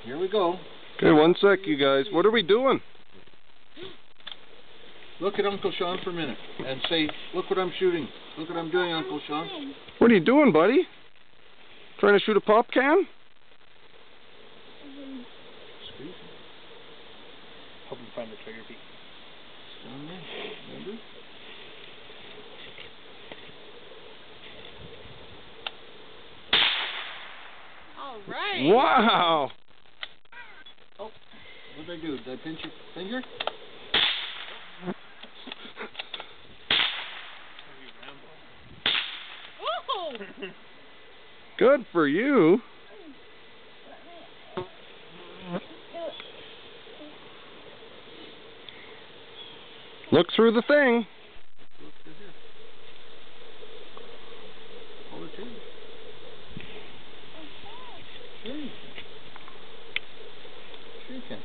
Here we go. Okay, one sec, you guys. What are we doing? Look at Uncle Sean for a minute and say, look what I'm shooting. Look what I'm doing, Uncle Sean. What are you doing, buddy? Trying to shoot a pop can? Squeeze. Help him find the trigger, Pete. Down there. Remember? All right. Wow! Oh, what did I do? Did I pinch your finger? Oh! Good for you. Look through the thing. Look through here. Hold it to you. Sure you can. Sure you can.